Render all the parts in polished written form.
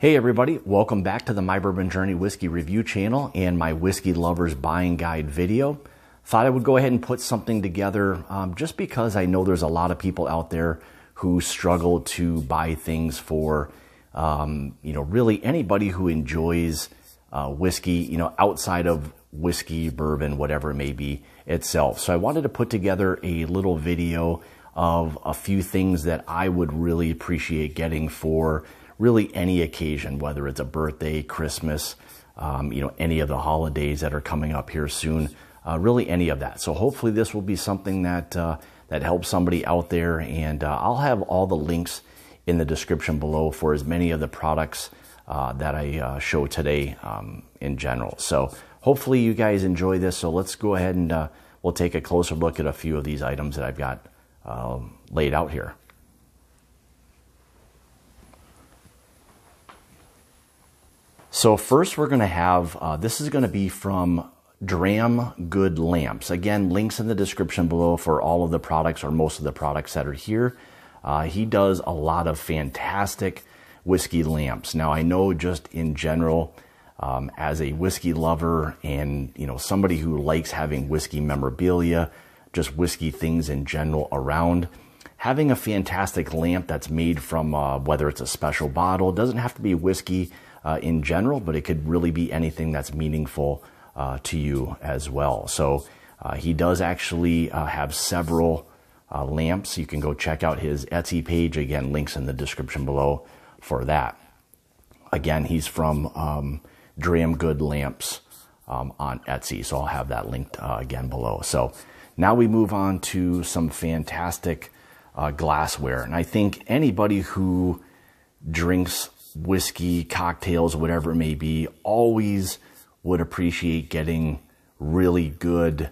Hey everybody, welcome back to the My Bourbon Journey Whiskey Review channel and my Whiskey Lovers Buying Guide video. Thought I would go ahead and put something together just because I know there's a lot of people out there who struggle to buy things for, really anybody who enjoys whiskey, outside of whiskey, bourbon, whatever it may be itself. So I wanted to put together a little video of a few things that I would really appreciate getting for really any occasion, whether it's a birthday, Christmas, any of the holidays that are coming up here soon, really any of that. So hopefully this will be something that that helps somebody out there, and I'll have all the links in the description below for as many of the products that I show today in general. So hopefully you guys enjoy this. So let's go ahead and we'll take a closer look at a few of these items that I've got laid out here. So first we're going to have, this is going to be from DRAM Good Lamps. Again, links in the description below for all of the products or most of the products that are here. He does a lot of fantastic whiskey lamps. Now I know just in general, as a whiskey lover and somebody who likes having whiskey memorabilia, just whiskey things in general around, having a fantastic lamp that's made from whether it's a special bottle, doesn't have to be whiskey in general, but it could really be anything that's meaningful to you as well. So he does actually have several lamps. You can go check out his Etsy page. Again, links in the description below for that. Again, he's from DRAM Good Lamps on Etsy, so I'll have that linked again below. So now we move on to some fantastic glassware. And I think anybody who drinks whiskey, cocktails, whatever it may be, always would appreciate getting really good,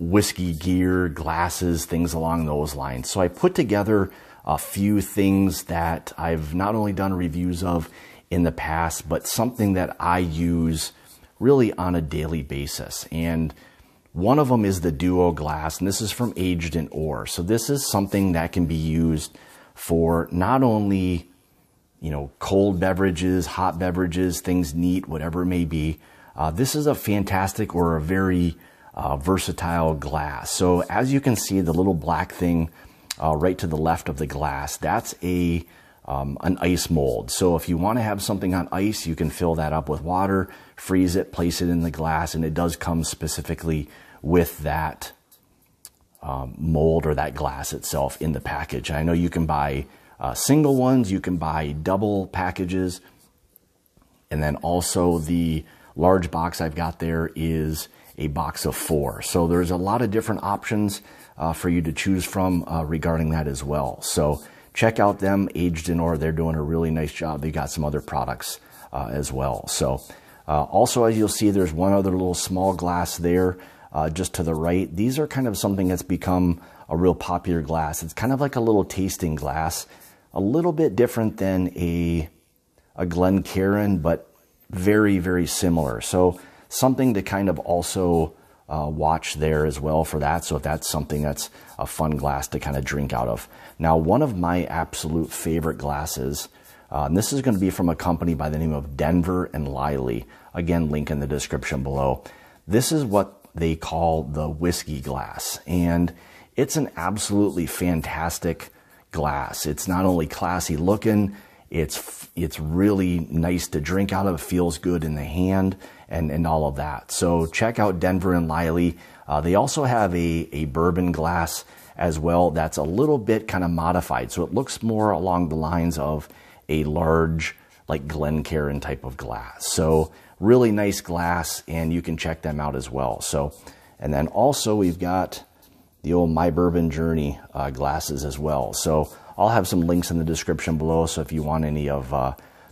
whiskey gear, glasses, things along those lines. So I put together a few things that I've not only done reviews of in the past, but something that I use really on a daily basis. And one of them is the Duo glass, and this is from Aged in Ore. So this is something that can be used for not only, cold beverages, hot beverages, things neat, whatever it may be. This is a fantastic or a very versatile glass. So as you can see, the little black thing right to the left of the glass, that's an ice mold. So if you want to have something on ice, you can fill that up with water, freeze it, place it in the glass, and it does come specifically with that mold or that glass itself in the package. I know you can buy single ones, you can buy double packages, and then also the large box I've got there is a box of 4. So there's a lot of different options for you to choose from regarding that as well. So check out them, Aged in Ore. They're doing a really nice job. They got some other products as well. So also, as you'll see, there's one other little small glass there just to the right. These are kind of something that's become a real popular glass. It's kind of like a little tasting glass, a little bit different than a GLENCAIRN, but very, very similar. So something to kind of also watch there as well for that. So if that's something that's a fun glass to kind of drink out of. Now, one of my absolute favorite glasses, and this is going to be from a company by the name of Denver and Liley. Again, link in the description below. This is what they call the whiskey glass, and it's an absolutely fantastic glass. It's not only classy looking, it's really nice to drink out of, feels good in the hand, and all of that. So check out Denver and Liley. They also have a bourbon glass as well that's a little bit kind of modified, so it looks more along the lines of a large, like GLENCAIRN type of glass. So really nice glass, and you can check them out as well. So, and then also we've got the old My Bourbon Journey glasses as well. So I'll have some links in the description below. So if you want any of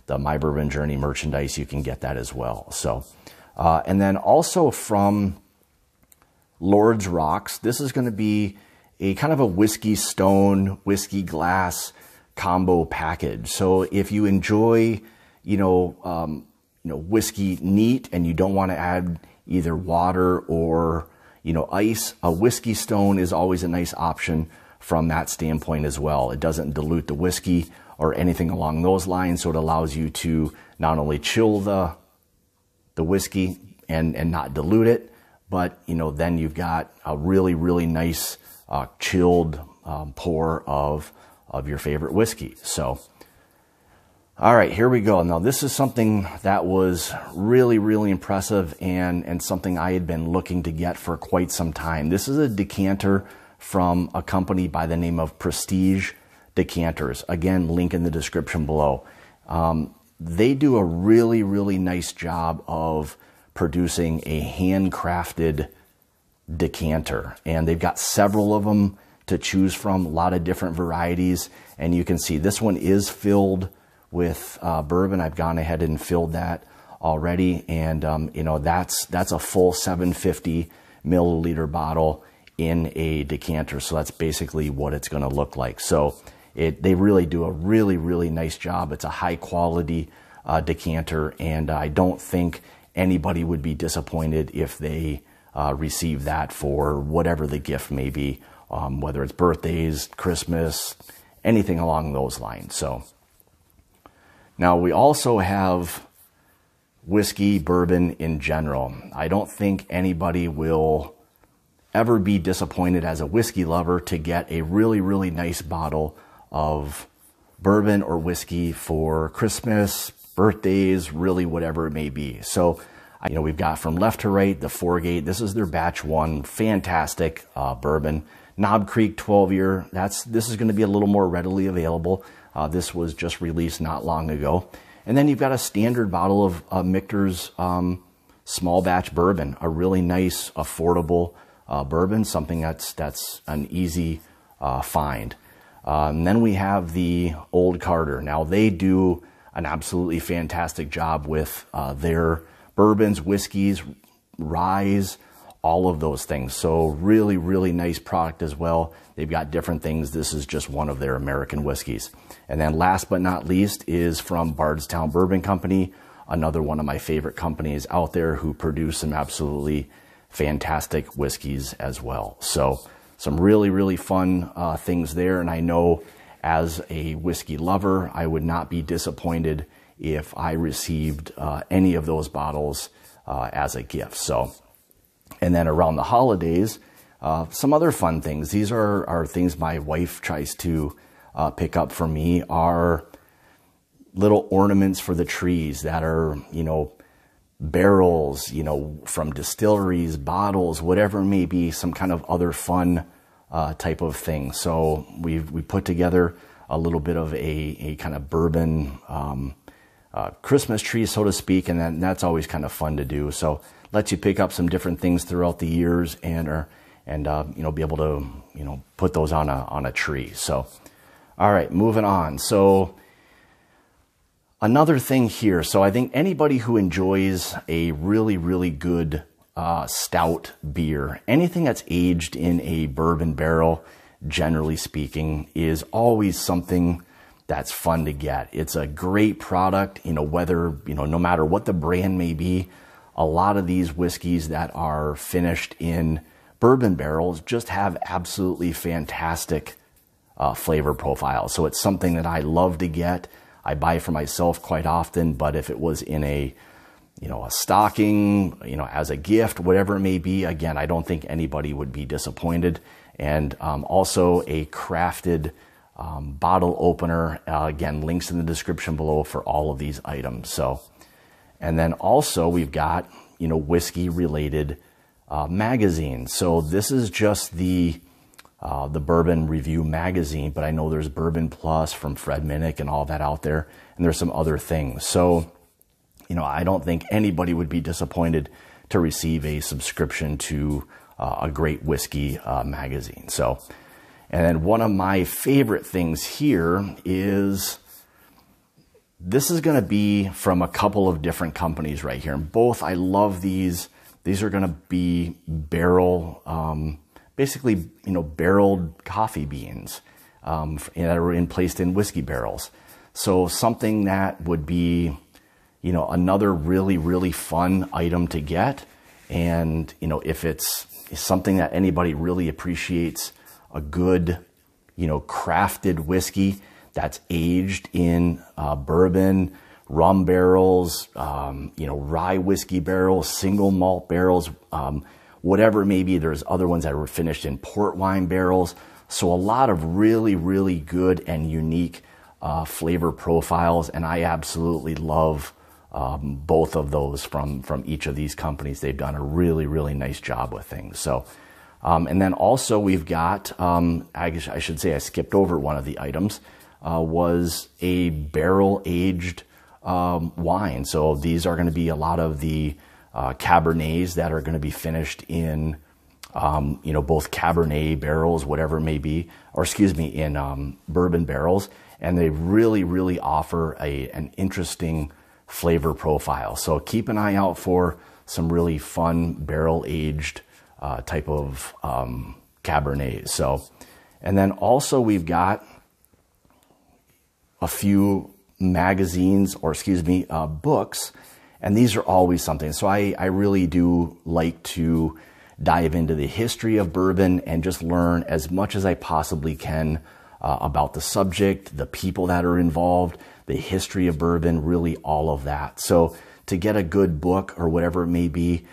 the My Bourbon Journey merchandise, you can get that as well. So, and then also from Lord's Rocks, this is going to be a kind of a whiskey stone, whiskey glass combo package. So if you enjoy, whiskey neat and you don't want to add either water or, ice, a whiskey stone is always a nice option from that standpoint as well. It doesn't dilute the whiskey or anything along those lines. So it allows you to not only chill the whiskey and not dilute it, but then you've got a really, really nice chilled pour of your favorite whiskey. So, all right, here we go. Now this is something that was really, really impressive and something I had been looking to get for quite some time. This is a decanter from a company by the name of Prestige Decanters. Again, link in the description below. They do a really, really nice job of producing a handcrafted decanter, and they've got several of them to choose from, a lot of different varieties. And you can see this one is filled with bourbon. I've gone ahead and filled that already, and that's a full 750 milliliter bottle in a decanter. So that's basically what it's going to look like. So they really do a really, really nice job. It's a high quality decanter, and I don't think anybody would be disappointed if they receive that for whatever the gift may be, whether it's birthdays, Christmas, anything along those lines. So now we also have whiskey, bourbon in general. I don't think anybody will ever be disappointed as a whiskey lover to get a really, really nice bottle of bourbon or whiskey for Christmas, birthdays, really whatever it may be. So, we've got from left to right, the Foregate. This is their batch 1, fantastic bourbon. Knob Creek 12-year, this is going to be a little more readily available. This was just released not long ago. And then you've got a standard bottle of Michter's small batch bourbon, a really nice, affordable bourbon, something that's an easy find. And then we have the Old Carter. Now they do an absolutely fantastic job with their bourbons, whiskeys, ryes, all of those things. So really, really nice product as well. They've got different things. This is just one of their American whiskeys. And then last but not least is from Bardstown Bourbon Company, another one of my favorite companies out there who produce some absolutely fantastic whiskeys as well. So some really, really fun things there. And I know as a whiskey lover, I would not be disappointed if I received any of those bottles as a gift. So, and then around the holidays, some other fun things. These are things my wife tries to pick up for me, are little ornaments for the trees that are, barrels, from distilleries, bottles, whatever it may be, some kind of other fun type of thing. So we put together a little bit of a kind of bourbon Christmas tree, so to speak, and that's always kind of fun to do. So lets you pick up some different things throughout the years and be able to put those on a tree. So all right, moving on. So another thing here. So I think anybody who enjoys a really, really good stout beer, anything that's aged in a bourbon barrel, generally speaking, is always something that's fun to get. It's a great product, whether, no matter what the brand may be. A lot of these whiskeys that are finished in bourbon barrels just have absolutely fantastic flavor profiles. So it's something that I love to get. I buy for myself quite often, but if it was in a stocking, as a gift, whatever it may be, again, I don't think anybody would be disappointed. And also a crafted bottle opener. Again, links in the description below for all of these items. So, and then also we've got, whiskey related magazines. So this is just the Bourbon Review magazine, but I know there's Bourbon Plus from Fred Minnick and all that out there. And there's some other things. So, I don't think anybody would be disappointed to receive a subscription to a great whiskey magazine. So, and then one of my favorite things here is, this is going to be from a couple of different companies right here. And both, I love these. These are going to be barrel, basically, barreled coffee beans that are placed in whiskey barrels. So something that would be, another really, really fun item to get. And, if it's something that anybody really appreciates, a good, crafted whiskey, that's aged in bourbon, rum barrels, rye whiskey barrels, single malt barrels, whatever it may be. There's other ones that were finished in port wine barrels. So a lot of really, really good and unique flavor profiles, and I absolutely love both of those from each of these companies. They've done a really, really nice job with things. So, and then also we've got, I should say I skipped over one of the items, was a barrel-aged wine. So these are going to be a lot of the Cabernets that are going to be finished in, both Cabernet barrels, whatever it may be, or excuse me, in bourbon barrels. And they really, really offer an interesting flavor profile. So keep an eye out for some really fun barrel-aged type of Cabernets. So, and then also we've got a few magazines, or excuse me, books, and these are always something. So I really do like to dive into the history of bourbon and just learn as much as I possibly can about the subject, the people that are involved, the history of bourbon, really all of that. So to get a good book or whatever it may be,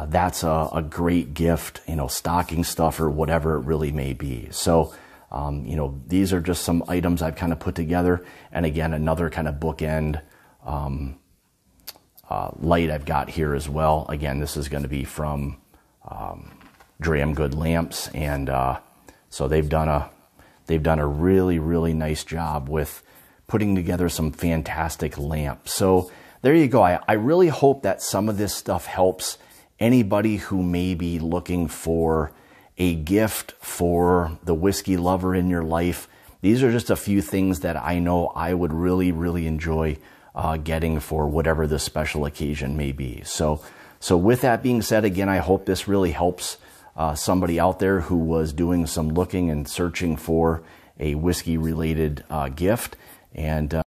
that's a great gift, stocking stuffer, whatever it really may be. So, these are just some items I've kind of put together. And again, another kind of bookend light I've got here as well. Again, this is going to be from DRAM Good Lamps, and so they've done a really, really nice job with putting together some fantastic lamps. So there you go. I really hope that some of this stuff helps anybody who may be looking for a gift for the whiskey lover in your life. These are just a few things that I know I would really, really enjoy getting for whatever the special occasion may be. So with that being said, again, I hope this really helps somebody out there who was doing some looking and searching for a whiskey related gift. And